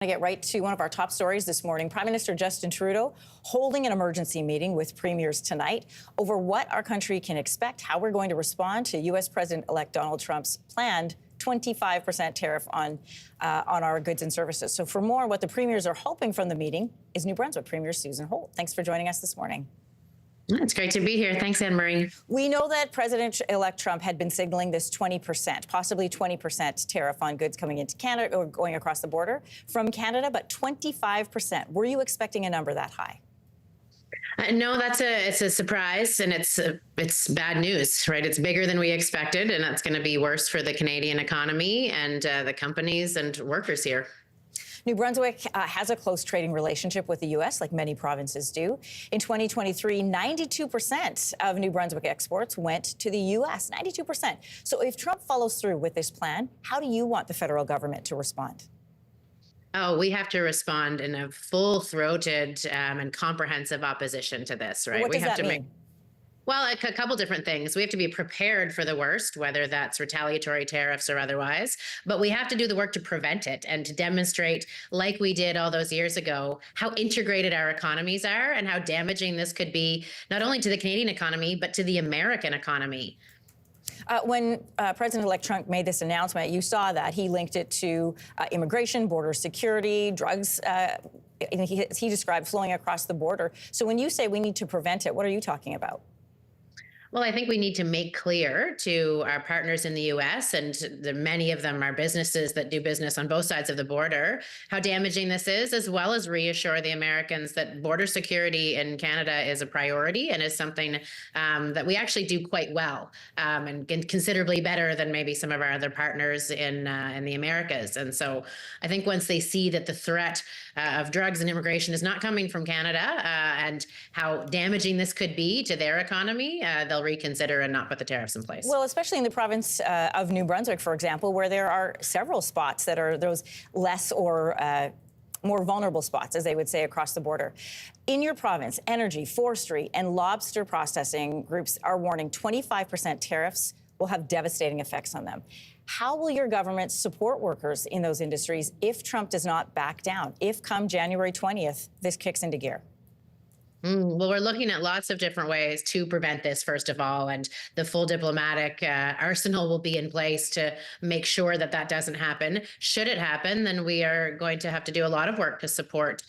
I get right to one of our top stories this morning. Prime Minister Justin Trudeau holding an emergency meeting with premiers tonight over what our country can expect, how we're going to respond to U.S. President-elect Donald Trump's planned 25% tariff on our goods and services. So for more, what the premiers are hoping from the meeting is New Brunswick Premier Susan Holt. Thanks for joining us this morning. It's great to be here. Thanks, Anne-Marie. We know that President-elect Trump had been signaling this 20%, possibly 20% tariff on goods coming into Canada or going across the border from Canada, but 25%. Were you expecting a number that high? No, it's a surprise, and it's bad news, right? It's bigger than we expected, and that's going to be worse for the Canadian economy and the companies and workers here. New Brunswick has a close trading relationship with the U.S., like many provinces do. In 2023, 92% of New Brunswick exports went to the U.S., 92%. So if Trump follows through with this plan, how do you want the federal government to respond? Oh, we have to respond in a full-throated and comprehensive opposition to this, right? What does that mean? Well, a couple different things. We have to be prepared for the worst, whether that's retaliatory tariffs or otherwise, but we have to do the work to prevent it and to demonstrate, like we did all those years ago, how integrated our economies are and how damaging this could be, not only to the Canadian economy, but to the American economy. When President-elect Trump made this announcement, you saw that. He linked it to immigration, border security, drugs. He described flowing across the border. So when you say we need to prevent it, what are you talking about? Well, I think we need to make clear to our partners in the U.S., and many of them are businesses that do business on both sides of the border, how damaging this is, as well as reassure the Americans that border security in Canada is a priority and is something that we actually do quite well and considerably better than maybe some of our other partners in the Americas. And so I think once they see that the threat of drugs and immigration is not coming from Canada and how damaging this could be to their economy, they'll reconsider and not put the tariffs in place. Well, especially in the province of New Brunswick, for example, where there are several spots that are those less or more vulnerable spots, as they would say, across the border. In your province, energy, forestry, and lobster processing groups are warning 25% tariffs will have devastating effects on them. How will your government support workers in those industries if Trump does not back down, if come January 20th, this kicks into gear? Well, we're looking at lots of different ways to prevent this, first of all, and the full diplomatic arsenal will be in place to make sure that that doesn't happen. Should it happen, then we are going to have to do a lot of work to support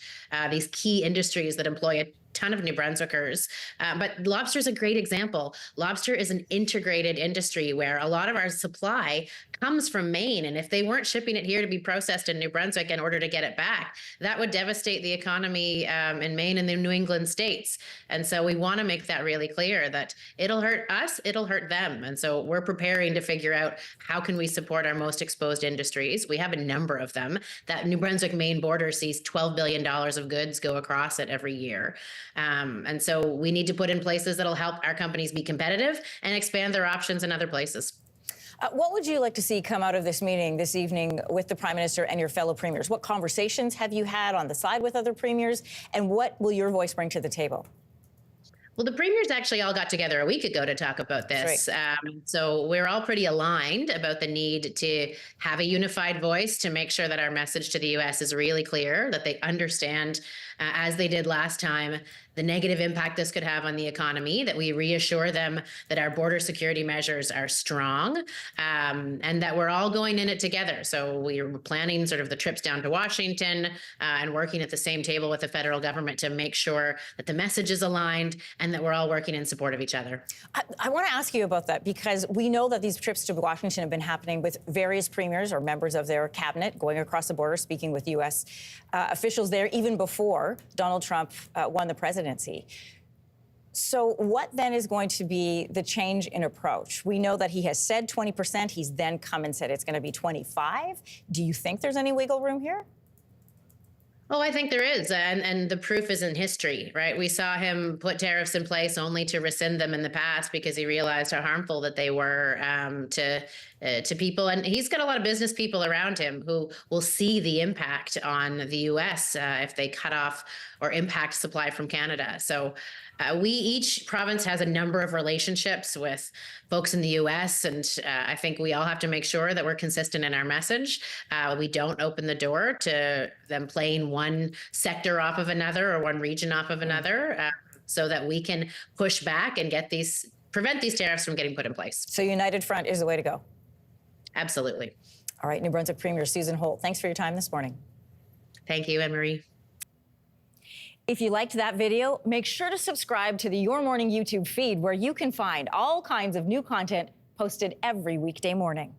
these key industries that employ a ton of New Brunswickers. But lobster is a great example. Lobster is an integrated industry where a lot of our supply comes from Maine. And if they weren't shipping it here to be processed in New Brunswick in order to get it back, that would devastate the economy in Maine and the New England states. And so we want to make that really clear that it'll hurt us, it'll hurt them. And so we're preparing to figure out how can we support our most exposed industries. We have a number of them. That New Brunswick-Maine border sees $12 billion of goods go across it every year. And so we need to put in places that'll help our companies be competitive and expand their options in other places. What would you like to see come out of this meeting this evening with the Prime Minister and your fellow premiers? What conversations have you had on the side with other premiers, and what will your voice bring to the table? Well, the premiers actually all got together a week ago to talk about this. Right. So we're all pretty aligned about the need to have a unified voice to make sure that our message to the U.S. is really clear, that they understand, as they did last time, the negative impact this could have on the economy, that we reassure them that our border security measures are strong, and that we're all going in it together. So we're planning sort of the trips down to Washington and working at the same table with the federal government to make sure that the message is aligned and that we're all working in support of each other. I want to ask you about that because we know that these trips to Washington have been happening with various premiers or members of their cabinet going across the border, speaking with U.S. Officials there even before Donald Trump won the presidency. So what then is going to be the change in approach? We know that he has said 20%. He's then come and said it's going to be 25. Do you think there's any wiggle room here? Oh, I think there is, and the proof is in history, right? We saw him put tariffs in place only to rescind them in the past because he realized how harmful that they were to people. And he's got a lot of business people around him who will see the impact on the U.S. If they cut off or impact supply from Canada. So each province has a number of relationships with folks in the U.S., and I think we all have to make sure that we're consistent in our message. We don't open the door to them playing one sector off of another or one region off of another, so that we can push back and prevent these tariffs from getting put in place. So united front is the way to go. Absolutely. All right, New Brunswick Premier Susan Holt, thanks for your time this morning. Thank you, Anne-Marie. If you liked that video, make sure to subscribe to the Your Morning YouTube feed, where you can find all kinds of new content posted every weekday morning.